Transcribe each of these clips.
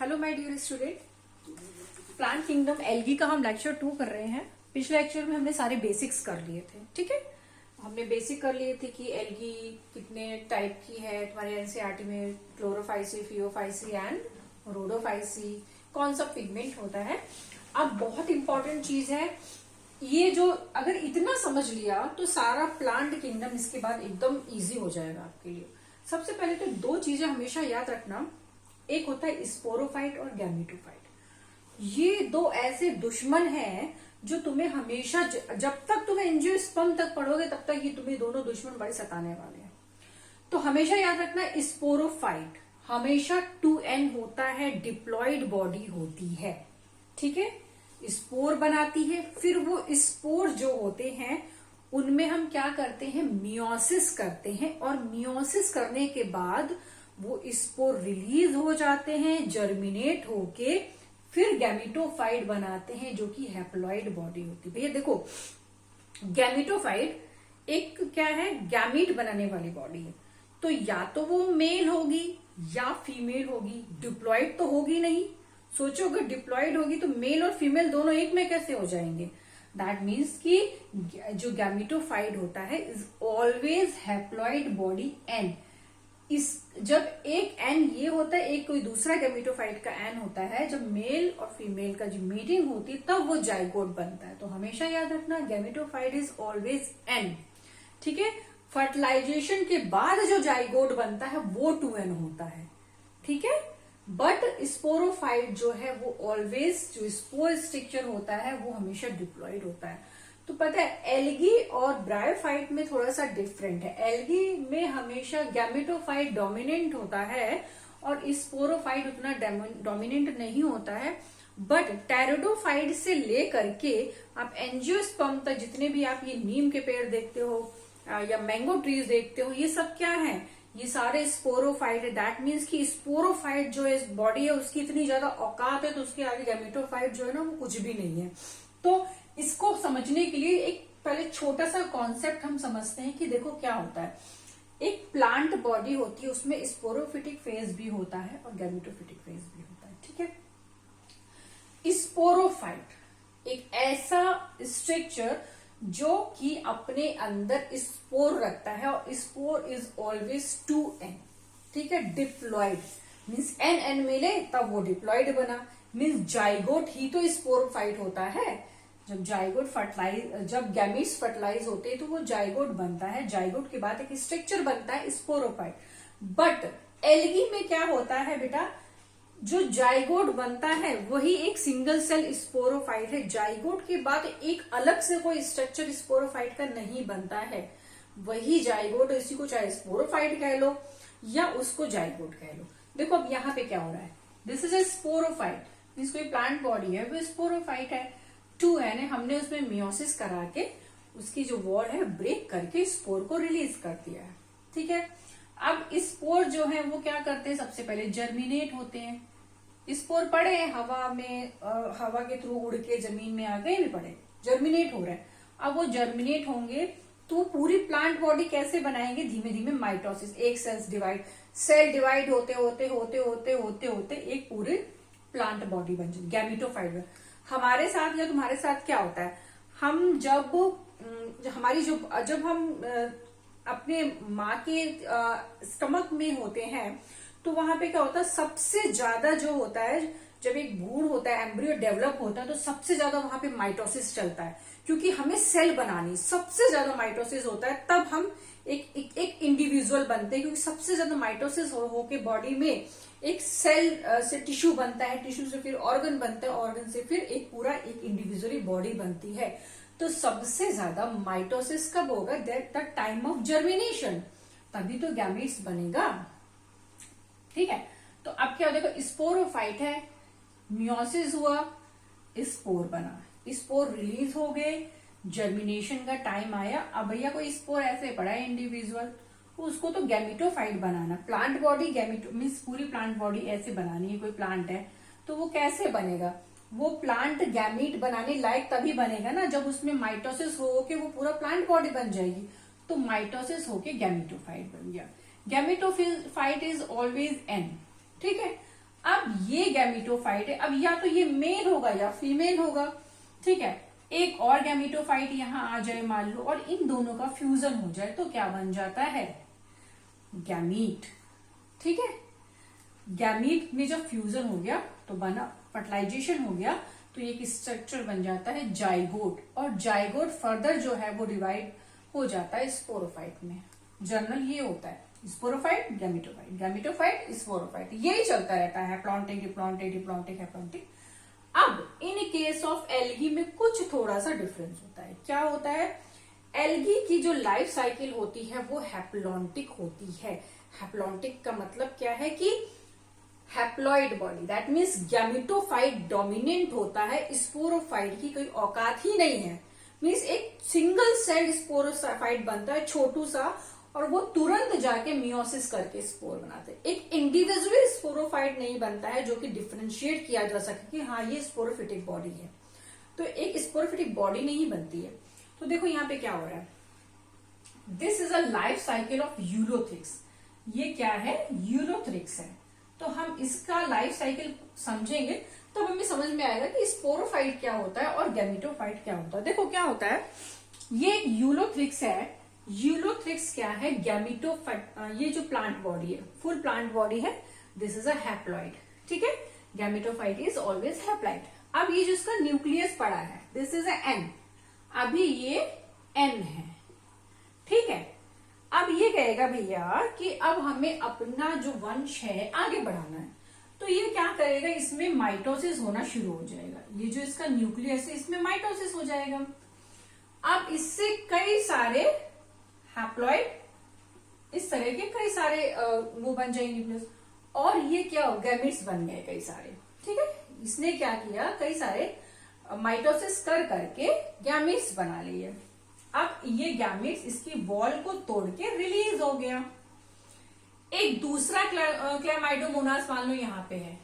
Hello my dear student, plant kingdom algae का हम lecture 2 कर रहे हैं। पिछले लेक्चर में हमने सारे बेसिक्स कर लिए थे। ठीक है, हमने बेसिक कर लिए थे कि एल्गी कितने टाइप की है तुम्हारे एनसीईआरटी में, क्लोरोफाइसी, फियोफाइसी एंड रोडोफाइसी, कौन सा पिगमेंट होता है। अब बहुत इंपॉर्टेंट चीज है ये, जो अगर इतना समझ लिया तो सारा प्लांट किंगडम इसके बाद एकदम इजी हो जाएगा आपके लिए। सबसे पहले तो दो चीजें हमेशा याद रखना, एक होता है स्पोरोफाइट और गैमेटोफाइट। ये दो ऐसे दुश्मन हैं जो तुम्हें हमेशा, जब तक तुम्हें एंजियोस्पर्म तक पढ़ोगे तब तक ये तुम्हें दोनों दुश्मन बड़े सताने वाले हैं। तो हमेशा याद रखना, स्पोरोफाइट हमेशा 2n होता है, डिप्लॉयड बॉडी होती है। ठीक है, स्पोर बनाती है, फिर वो स्पोर जो होते हैं उनमें हम क्या करते हैं, मियोसिस करते हैं, और मियोसिस करने के बाद वो स्पोर रिलीज हो जाते हैं, जर्मिनेट होके फिर गैमेटोफाइट बनाते हैं जो कि हैप्लॉइड बॉडी होती है। भैया देखो, गैमेटोफाइट एक क्या है, गैमीट बनाने वाली बॉडी है। तो या तो वो मेल होगी या फीमेल होगी, डिप्लॉइड तो होगी नहीं। सोचो अगर डिप्लॉइड होगी तो मेल और फीमेल दोनों एक में कैसे हो जाएंगे। दैट मीन्स कि जो गैमेटोफाइट होता है is always haploid body N. जब एक एन ये होता है, एक कोई दूसरा गैमेटोफाइट का एन होता है, जब मेल और फीमेल का जो मीटिंग होती है तब वो जाइगोट बनता है। तो हमेशा याद रखना, गैमेटोफाइट इज ऑलवेज एन। ठीक है, फर्टिलाइजेशन के बाद जो जाइगोट बनता है वो 2n होता है। ठीक है, बट स्पोरोफाइट जो है वो ऑलवेज, जो स्पोर स्ट्रक्चर होता है वो हमेशा डिप्लॉयड होता है। तो पता है एल्गी और ब्रायोफाइट में थोड़ा सा डिफरेंट है। एल्गी में हमेशा गैमेटोफाइट डोमिनेंट होता है और स्पोरोफाइट उतना डोमिनेंट नहीं होता है। बट टेरिडोफाइट से लेकर के आप एंजियोस्पर्म तक जितने भी आप ये नीम के पेड़ देखते हो या मैंगो ट्रीज देखते हो, ये सब क्या है, ये सारे स्पोरोफाइट है। दैट मीन्स कि स्पोरोफाइट जो है बॉडी है उसकी इतनी ज्यादा औकात है, तो उसके आगे गैमेटोफाइट जो है ना वो कुछ भी नहीं है। तो इसको समझने के लिए एक पहले छोटा सा कॉन्सेप्ट हम समझते हैं कि देखो क्या होता है। एक प्लांट बॉडी होती है, उसमें स्पोरोफिटिक फेज भी होता है और गैमेटोफिटिक फेज भी होता है। ठीक है, स्पोरोफाइट एक ऐसा स्ट्रक्चर जो कि अपने अंदर स्पोर रखता है, और स्पोर इज ऑलवेज 2n। ठीक है, डिप्लॉयड मीन्स n मिले तब वो डिप्लॉयड बना, मीन्स जाइगोट ही तो स्पोरोफाइट होता है। जब जाइगोट जब गैमीट्स फर्टिलाइज होते हैं तो वो जाइगोट बनता है, जाइगोट के बाद एक स्ट्रक्चर बनता है स्पोरोफाइट। बट एल्गी में क्या होता है बेटा, जो जाइगोट बनता है वही एक सिंगल सेल स्पोरोफाइट है। जाइगोट के बाद एक अलग से कोई स्ट्रक्चर स्पोरोफाइट का नहीं बनता है, वही जाइगोट, इसी को चाहे स्पोरोफाइट कह लो या उसको जाइगोट कह लो। देखो अब यहाँ पे क्या हो रहा है, this is a sporophyte, means कोई प्लांट बॉडी है वो स्पोरोफाइट है, 2n है, हमने उसमें मियोसिस करा के उसकी जो वॉल है ब्रेक करके स्पोर को रिलीज कर दिया है। ठीक है, अब स्पोर जो है वो क्या करते हैं, सबसे पहले जर्मिनेट होते हैं। स्पोर पड़े हवा में, हवा के थ्रू उड़ के जमीन में आ गए, भी पड़े, जर्मिनेट हो रहा है। अब वो जर्मिनेट होंगे तो पूरी प्लांट बॉडी कैसे बनाएंगे, धीमे धीमे माइटोसिस, एक सेल डिवाइड होते होते होते होते होते होते एक पूरे प्लांट बॉडी बन जाए, गैमेटोफाइट। हमारे साथ या तुम्हारे साथ क्या होता है, हम जब हम अपने माँ के स्टमक में होते हैं तो वहां पे क्या होता है, सबसे ज्यादा जो होता है, जब एक भ्रूण होता है, एम्ब्रियो डेवलप होता है, तो सबसे ज्यादा वहां पे माइटोसिस चलता है, क्योंकि हमें सेल बनानी, सबसे ज्यादा माइटोसिस होता है, तब हम एक इंडिविजुअल बनते हैं, क्योंकि सबसे ज्यादा माइटोसिस होके बॉडी में एक सेल से टिश्यू बनता है, टिश्यू से फिर ऑर्गन बनता है, ऑर्गन से फिर एक पूरा एक इंडिविजुअली बॉडी बनती है। तो सबसे ज्यादा माइटोसिस कब होगा, that the time of germination, तभी तो गैमेट्स बनेगा। ठीक है, तो अब क्या, देखो स्पोरोफाइट है, मियोसिस हुआ, स्पोर बना, स्पोर रिलीज हो गए, जर्मिनेशन का टाइम आया। अब भैया कोई स्पोर ऐसे पड़ा है इंडिविजुअल, उसको तो गैमेटोफाइट बनाना, प्लांट बॉडी गैमेटो मीन्स पूरी प्लांट बॉडी ऐसे बनानी है। कोई प्लांट है तो वो कैसे बनेगा, वो प्लांट गैमीट बनाने लायक तभी बनेगा ना जब उसमें माइटोसिस हो के वो पूरा प्लांट बॉडी बन जाएगी। तो माइटोसिस होके गैमेटोफाइट बन गया। Gametophyte is always an. ठीक है, अब ये गैमेटोफाइट है। अब या तो ये मेल होगा या फीमेल होगा, ठीक है। एक और गैमेटोफाइट यहाँ आ जाए मान लो, और इन दोनों का फ्यूजन हो जाए तो क्या बन जाता है, गैमीट, ठीक है। गैमीट में जब फ्यूजन हो गया तो बना, फर्टिलाइजेशन हो गया तो एक स्ट्रक्चर बन जाता है जाइगोट, और जाइगोट फर्दर जो है वो डिवाइड हो जाता है स्पोरोफाइट में। जनरल ये होता है, स्पोरोफाइट, गैमेटोफाइट, गैमेटोफाइट, स्पोरोफाइट, यही चलता रहता है, प्लॉन्टिक डिप्लॉन्टिक डिप्लॉन्टिक हैप्लॉन्टिक। अब इन केस ऑफ एल्गी में कुछ थोड़ा सा डिफरेंस होता है। क्या होता है, एल्गी की जो लाइफ साइकिल होती है वो हैप्लॉन्टिक होती है। हैप्लॉन्टिक का मतलब क्या है कि haploid body, that means gametophyte dominant होता है, स्पोरोफाइट की कोई औकात ही नहीं है। मीन्स एक सिंगल सेल स्पोरोफाइट बनता है छोटू सा, और वो तुरंत जाके मियोसिस करके स्पोर बनाते हैं। एक इंडिविजुअल स्पोरोफाइट नहीं बनता है जो कि डिफरेंशिएट किया जा सके कि हाँ ये स्पोरोफिटिक बॉडी है, तो एक स्पोरोफिटिक बॉडी नहीं बनती है। तो देखो यहाँ पे क्या हो रहा है, this is a life cycle of Ulothrix. ये क्या है, यूलोथ्रिक्स है। तो हम इसका लाइफ साइकिल समझेंगे तो हमें समझ में आएगा कि स्पोरोफाइट क्या होता है और गैमेटोफाइट क्या होता है। देखो क्या होता है, ये एक यूलोथ्रिक्स है। यूलोथ्रिक्स क्या है, गैमेटोफाइट, ये जो प्लांट बॉडी है, फुल प्लांट बॉडी है, दिस इज अ हैप्लॉइड, ठीक है। Gametophyte is always haploid. अब ये जो इसका न्यूक्लियस पड़ा है, दिस इज अ एन, अभी ये एन है, ठीक है। अब ये कहेगा भैया कि अब हमें अपना जो वंश है आगे बढ़ाना है, तो ये क्या करेगा, इसमें माइटोसिस होना शुरू हो जाएगा। ये जो इसका न्यूक्लियस है इसमें माइटोसिस हो जाएगा। अब इससे कई सारे हैप्लॉइड, इस तरह के कई सारे वो बन जाएंगे न्यूक्लियस, और ये क्या हो, गैमेट्स बन गए कई सारे, ठीक है। इसने क्या किया, कई सारे माइटोसिस कर करके गैमेट्स बना लिए। अब ये गैमेट्स इसकी वॉल को तोड़ के रिलीज हो गया। एक दूसरा क्लैमाइडोमोनास मान लो यहाँ पे है,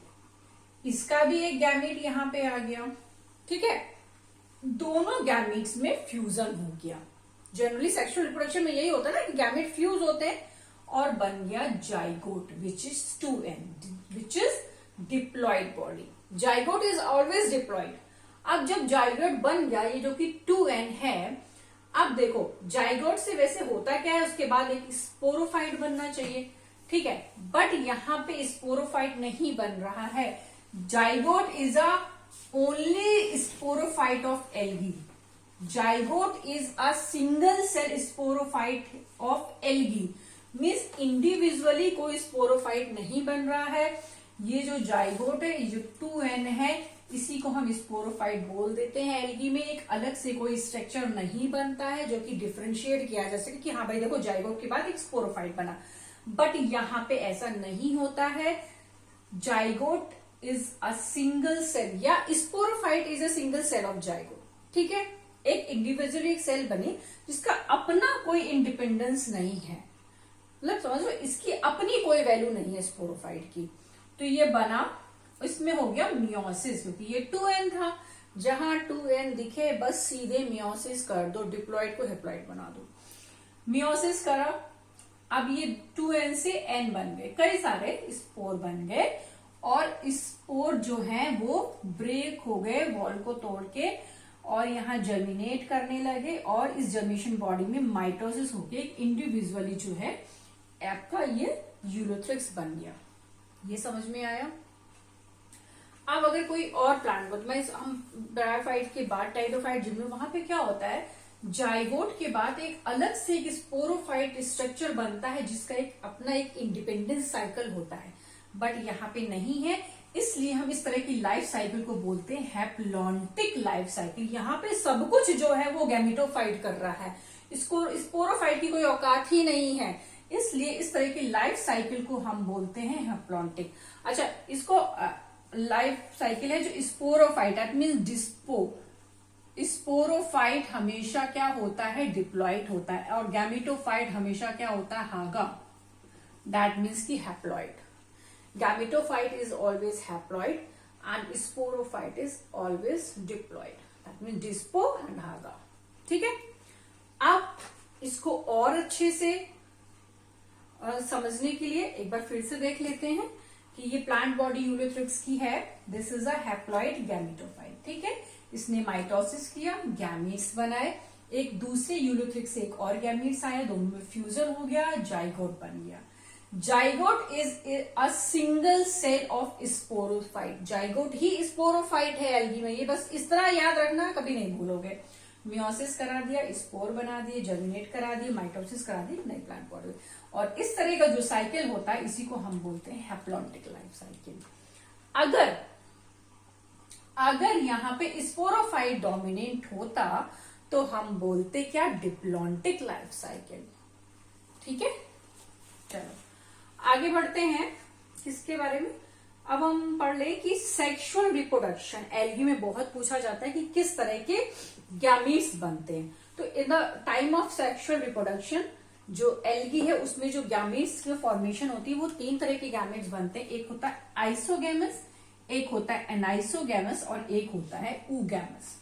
इसका भी एक गैमेट यहाँ पे आ गया, ठीक है। दोनों गैमेट्स में फ्यूजन हो गया। जनरली सेक्सुअल रिप्रोडक्शन में यही होता है ना कि गैमेट फ्यूज होते हैं और बन गया zygote, which is 2n, which is diploid body. Zygote is always diploid. अब जब जाइगोट बन गया, ये जो कि 2n है, अब देखो जाइगोट से वैसे होता क्या है, उसके बाद एक स्पोरोफाइट बनना चाहिए, ठीक है। बट यहाँ पे स्पोरोफाइट नहीं बन रहा है। Zygote is a only sporophyte of algae. Zygote is a single cell sporophyte of algae, means individually कोई स्पोरोफाइट नहीं बन रहा है। ये जो जाइगोट है, ये जो 2n है, इसी को हम स्पोरोफाइट बोल देते हैं। एल्गी में एक अलग से कोई स्ट्रक्चर नहीं बनता है जो कि डिफरेंशिएट किया जा सके कि हाँ भाई देखो जाइगोट के बाद एक स्पोरोफाइट बना, बट यहाँ पे ऐसा नहीं होता है। Zygote is a single cell, या sporophyte is a single cell of zygote, ठीक है। एक इंडिविजुअली एक सेल बनी जिसका अपना कोई इंडिपेंडेंस नहीं है, मतलब समझ लो इसकी अपनी कोई वैल्यू नहीं है स्पोरोफाइट की। तो ये बना, इसमें हो गया मियोसिस, क्योंकि ये 2n था, जहां 2n दिखे बस सीधे मियोसिस कर दो, डिप्लॉइड को हैप्लॉइड बना दो। मियोसिस करा, अब ये 2n से n बन गए, कई सारे स्पोर बन गए, और स्पोर जो है वो ब्रेक हो गए वॉल को तोड़ के, और यहाँ जर्मिनेट करने लगे, और इस जर्मिनेशन बॉडी में माइटोसिस होके इंडिविजुअली जो है आपका ये यूलोथ्रिक्स बन गया। ये समझ में आया। अब अगर कोई और प्लांट, मतलब हम ब्रायोफाइट के बाद टाइडोफाइट जिनमें, वहां पे क्या होता है, जाइगोट के बाद एक अलग से एक स्पोरोफाइट स्ट्रक्चर बनता है जिसका एक अपना एक इंडिपेंडेंस साइकिल होता है, बट यहाँ पे नहीं है। इसलिए हम इस तरह की लाइफ साइकिल को बोलते हैं हैप्लॉन्टिक लाइफ साइकिल। यहाँ पे सब कुछ जो है वो गैमेटोफाइट कर रहा है, इसको स्पोरोफाइट की कोई औकात ही नहीं है, इसलिए इस तरह की लाइफ साइकिल को हम बोलते हैं हैप्लॉन्टिक। अच्छा, इसको लाइफ साइकिल है जो sporophyte, that means dispo. Sporophyte हमेशा क्या होता है, डिप्लॉइड होता है, और गैमेटोफाइट हमेशा क्या होता है, हागा, दैट मीन्स की haploid. Gametophyte is always haploid and sporophyte is always diploid, that means डिस्पो एंड हागा, ठीक है। अब इसको और अच्छे से समझने के लिए एक बार फिर से देख लेते हैं कि ये प्लांट बॉडी यूलोथ्रिक्स की है, this is a haploid gametophyte, ठीक है। इसने माइटोसिस किया, गैमीट्स बनाए, एक दूसरे यूलोथ्रिक्स से एक और गैमीट्स आया, दोनों में फ्यूजन हो गया, जाइगोट बन गया। Zygote is a single cell of sporophyte, zygote ही स्पोरोफाइट है एल्गी में, ये बस इस तरह याद रखना, कभी नहीं भूलोगे। मियोसिस करा दिया, स्पोर बना दिए, जर्मिनेट करा दिए, माइटोसिस करा दी, नई प्लांट बॉडी। और इस तरह का जो साइकिल होता है इसी को हम बोलते हैं हैप्लॉन्टिक लाइफ साइकिल। अगर यहाँ पे स्पोरोफाइट डोमिनेंट होता तो हम बोलते क्या, डिप्लॉन्टिक लाइफ साइकिल, ठीक है। चलो आगे बढ़ते हैं, किसके बारे में अब हम पढ़ ले कि सेक्सुअल रिप्रोडक्शन। एल्गी में बहुत पूछा जाता है कि किस तरह के गैमीट्स बनते हैं। तो in the time of sexual reproduction जो एल्गी है उसमें जो गैमीट्स की फॉर्मेशन होती है वो 3 तरह के गैमेट्स बनते हैं। एक होता है आइसोगैमस, एक होता है एनाइसोगैमस और एक होता है ऊगैमस।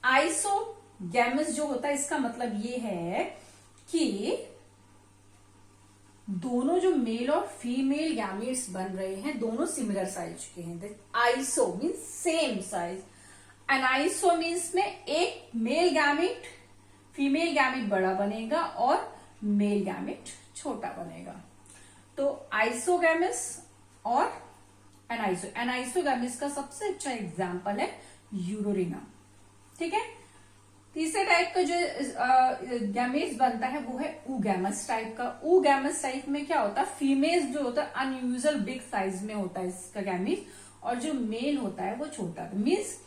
आइसोगैमस जो होता है इसका मतलब ये है कि दोनों जो मेल और फीमेल गैमेट्स बन रहे हैं दोनों सिमिलर साइज के हैं। Iso means same size, aniso means में एक मेल गैमेट फीमेल गैमेट बड़ा बनेगा और मेल गैमेट छोटा बनेगा। तो आइसोगैमस और एनाइसोगैमस का सबसे अच्छा एग्जाम्पल है यूरोरिना, ठीक है। तीसरे टाइप का जो गैमेट्स बनता है वो है ऊगैमस टाइप का। ऊगैमस टाइप में क्या होता है, फीमेल जो होता है अनयूजुअल बिग साइज में होता है इसका गैमेट, और जो मेल होता है वो छोटा। मीन्स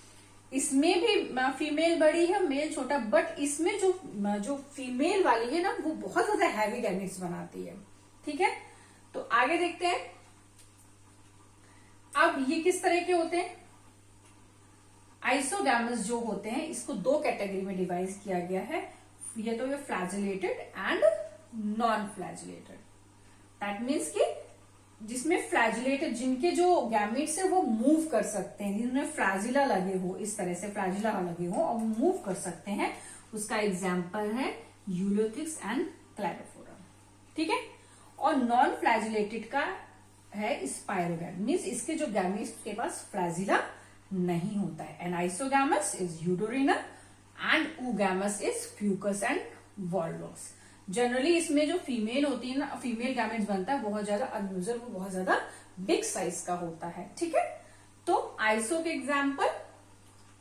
इसमें भी फीमेल बड़ी है, मेल छोटा, बट इसमें जो फीमेल वाली है ना वो बहुत ज्यादा हैवी गैमेट्स बनाती है, ठीक है। तो आगे देखते हैं अब ये किस तरह के होते हैं। आइसोगैमस जो होते हैं इसको 2 कैटेगरी में डिवाइड किया गया है, ये तो ये flagellated and non flagellated. That means कि जिसमें फ्लैजिलेटेड जिनके जो गैमेट्स है वो मूव कर सकते हैं, जिनमें फ्लैजिला लगे हो, इस तरह से फ्लैजिला लगे हो और मूव कर सकते हैं, उसका एग्जाम्पल है यूलोथिक्स एंड क्लैडोफोरा, ठीक है। और नॉन फ्लैजिलेटेड का है स्पाइरोगैम, मीन्स इसके जो गैमेट्स के पास फ्लैजिला नहीं होता है। Anisogamous is Eudorina and oogamous is Fucus and Volvox. Generally इसमें जो फीमेल होती है ना, फीमेल गैमेट्स बनता है बहुत ज्यादा अनयूजुअल, वो बहुत ज्यादा बिग साइज का होता है, ठीक है। तो आइसो के एग्जाम्पल,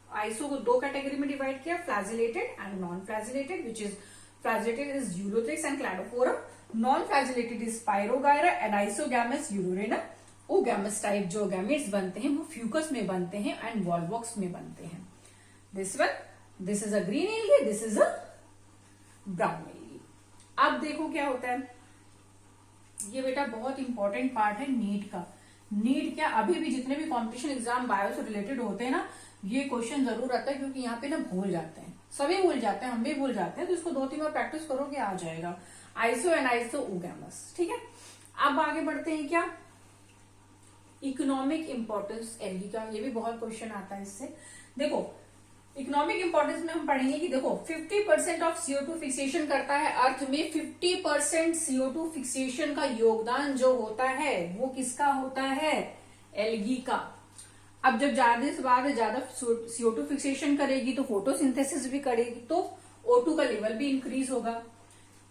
आइसो को 2 कैटेगरी में डिवाइड किया, flagellated and non flagellated, which is flagellated is Ulothrix and Cladophora, non flagellated is Spirogyra, anisogamous Eudorina. Oogamous type जो गैमेट्स बनते हैं वो फ्यूकस में बनते हैं एंड वॉल्वॉक्स में बनते हैं। This is a green algae, this is a brown algae. अब देखो क्या होता है, ये बेटा बहुत इंपॉर्टेंट पार्ट है नीट का। नीट क्या, अभी भी जितने भी कॉम्पिटिशन एग्जाम बायो से रिलेटेड होते हैं ना, ये क्वेश्चन जरूर आता है, क्योंकि यहाँ पे ना भूल जाते हैं, सभी भूल जाते हैं, हम भी भूल जाते हैं, तो इसको 2-3 बार प्रैक्टिस करोगे आ जाएगा। आइसो एनाइसो ऊगैमस, ठीक है। अब आगे बढ़ते हैं क्या, इकोनॉमिक इंपॉर्टेंस एल्गी का, ये भी बहुत क्वेश्चन आता है इससे। देखो इकोनॉमिक इंपॉर्टेंस में हम पढ़ेंगे कि देखो 50% ऑफ CO2 फिक्सेशन करता है अर्थ में, 50% CO2 फिक्सेशन का योगदान जो होता है वो किसका होता है, एल्गी का। अब जब ज्यादा से ज्यादा CO2 फिक्सेशन करेगी तो फोटोसिंथेसिस भी करेगी, तो O2 का लेवल भी इंक्रीज होगा।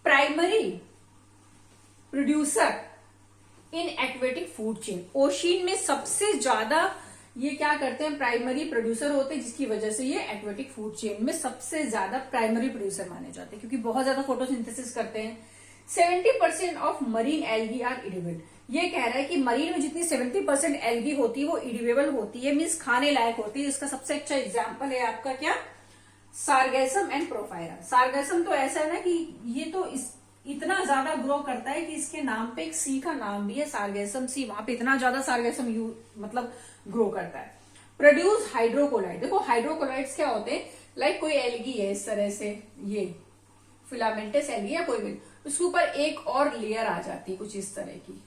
Primary producer in aquatic food chain, ocean में सबसे ज्यादा ये क्या करते हैं, प्राइमरी प्रोड्यूसर होते हैं, जिसकी वजह से ये एक्वेटिक फूड चेन में सबसे ज्यादा प्राइमरी प्रोड्यूसर माने जाते हैं, क्योंकि बहुत ज्यादा फोटोसिंथेसिस करते हैं। 70% of marine algae are edible, ये कह रहा है कि मरीन में जितनी 70% एल्गी होती है वो इडिबल होती है, मीन्स खाने लायक होती है। इसका सबसे अच्छा एग्जाम्पल है आपका क्या, सार्गैसम एंड प्रोफाइरा। सार्गैसम तो ऐसा है ना कि ये तो इतना ज्यादा ग्रो करता है कि इसके नाम पे एक सी का नाम भी है, सार्गैसम सी, वहां पे इतना ज्यादा सार्गैसम मतलब ग्रो करता है। प्रोड्यूस हाइड्रोकोलाइड, देखो हाइड्रोकोलाइड्स क्या होते हैं, लाइक कोई एल्गी है इस तरह से, ये फिलामेंटस एल्गी या कोई भी, उसके ऊपर एक और लेयर आ जाती है कुछ इस तरह की।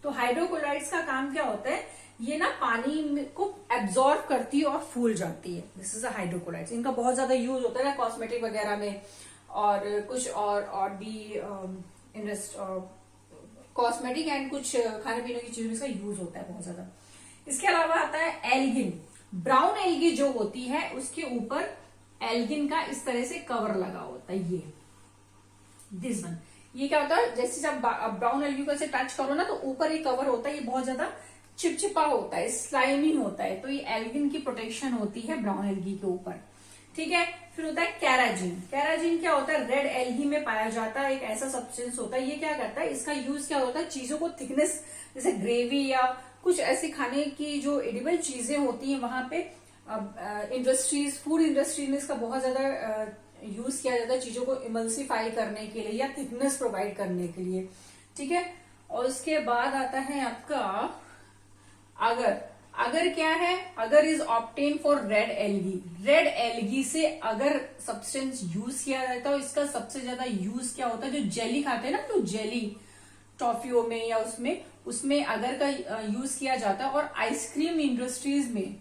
तो हाइड्रोकोलाइड्स का काम क्या होता है, ये ना पानी को एब्जॉर्ब करती है और फूल जाती है, दिस इज अ हाइड्रोकोलाइड्स। इनका बहुत ज्यादा यूज होता है ना कॉस्मेटिक वगैरह में, और कुछ और भी कॉस्मेटिक एंड कुछ खाने पीने की चीजों में इसका यूज होता है बहुत ज्यादा। इसके अलावा आता है एल्गिन। ब्राउन एल्गी जो होती है उसके ऊपर एल्गिन का इस तरह से कवर लगा होता है, ये दिस वन। ये क्या होता है, जैसे जब ब्राउन एल्गी को ऐसे टच करो ना तो ऊपर एक कवर होता है, ये बहुत ज्यादा चिपचिपा होता है, स्लाइमी होता है, तो ये एल्गिन की प्रोटेक्शन होती है ब्राउन एल्गी के ऊपर। ठीक है, फिर होता है कैराजिन। कैराजिन क्या होता है, रेड एल्गी में पाया जाता है एक ऐसा सब्सटेंस होता है। ये क्या करता है, इसका यूज क्या होता है, चीजों को थिकनेस, जैसे ग्रेवी या कुछ ऐसी खाने की जो एडिबल चीजें होती हैं वहां पे इंडस्ट्रीज, फूड इंडस्ट्री में इसका बहुत ज्यादा यूज किया जाता है चीजों को इमल्सिफाई करने के लिए या थिकनेस प्रोवाइड करने के लिए। ठीक है, और उसके बाद आता है आपका अगर। अगर क्या है, अगर is obtain for red algae. Red algae से अगर सब्सटेंस यूज किया जाता है, इसका सबसे ज्यादा यूज क्या होता है, जो जेली खाते हैं ना, तो जेली टॉफियों में या उसमें अगर का यूज किया जाता है। और आइसक्रीम इंडस्ट्रीज में,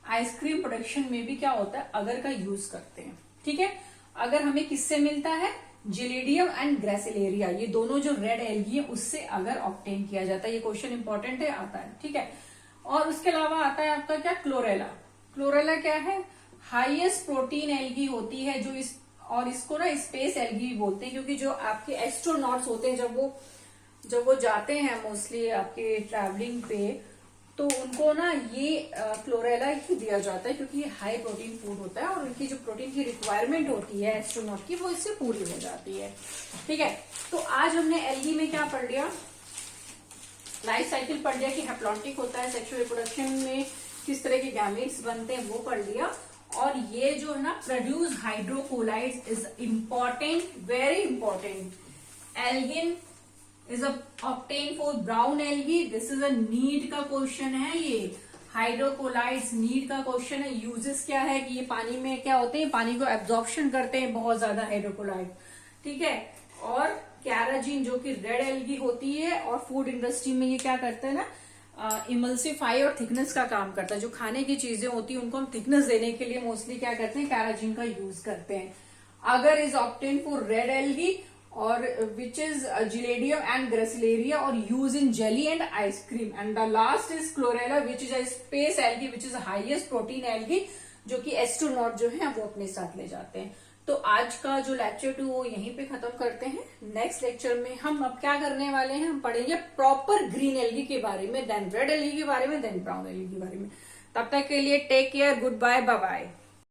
आइसक्रीम प्रोडक्शन में भी क्या होता है, अगर का यूज करते हैं। ठीक है, अगर हमें किससे मिलता है, जिलेडियम एंड ग्रेसिलेरिया, ये दोनों जो रेड एल्गी है उससे अगर ऑब्टेन किया जाता है। ये क्वेश्चन इंपॉर्टेंट है, आता है। ठीक है, और उसके अलावा आता है आपका क्या, क्लोरेला। क्लोरेला क्या है, हाईएस्ट प्रोटीन एल्गी होती है जो और इसको ना स्पेस एल्गी बोलते हैं, क्योंकि जो आपके एस्ट्रोनॉट्स होते हैं जब वो जाते हैं मोस्टली आपके ट्रैवलिंग पे, तो उनको ना ये क्लोरेला ही दिया जाता है, क्योंकि ये हाई प्रोटीन फूड होता है और उनकी जो प्रोटीन की रिक्वायरमेंट होती है एस्ट्रोनॉट की, वो इससे पूरी हो जाती है। ठीक है, तो आज हमने एल्गी में क्या पढ़ लिया, लाइफ साइकिल पढ़ लिया कि हैप्लॉन्टिक होता है, सेक्सुअल रिप्रोडक्शन में किस तरह के गैमेट्स बनते हैं वो पढ़ लिया। और ये जो है ना produce hydrocolloids is important, very important. Algin is obtain for brown algae, this is a need का क्वेश्चन है। ये हाइड्रोकोलाइड्स नीड का क्वेश्चन है। यूजेस क्या है कि ये पानी में क्या होते हैं, पानी को एब्जॉर्प्शन करते हैं बहुत ज्यादा हाइड्रोकोलाइड। ठीक है, और कैराजिन जो कि रेड एल्गी होती है, और फूड इंडस्ट्री में ये क्या करता है ना, इमल्सिफाई और थिकनेस का काम करता है। जो खाने की चीजें होती है उनको हम थिकनेस देने के लिए मोस्टली क्या करते हैं, कैराजिन का यूज करते हैं। अगर is obtain for red algae और which is Gelidium and Gracilaria और use in jelly and ice cream. And the last is Chlorella which is a space algae which is highest protein algae, जो कि astronaut जो है वो अपने साथ ले जाते हैं। तो आज का जो लेक्चर 2 वो यहीं पे खत्म करते हैं। नेक्स्ट लेक्चर में हम अब क्या करने वाले हैं, हम पढ़ेंगे प्रॉपर ग्रीन एल्गी के बारे में, देन रेड एल्गी के बारे में, देन ब्राउन एल्गी के बारे में। तब तक के लिए take care, goodbye, bye bye.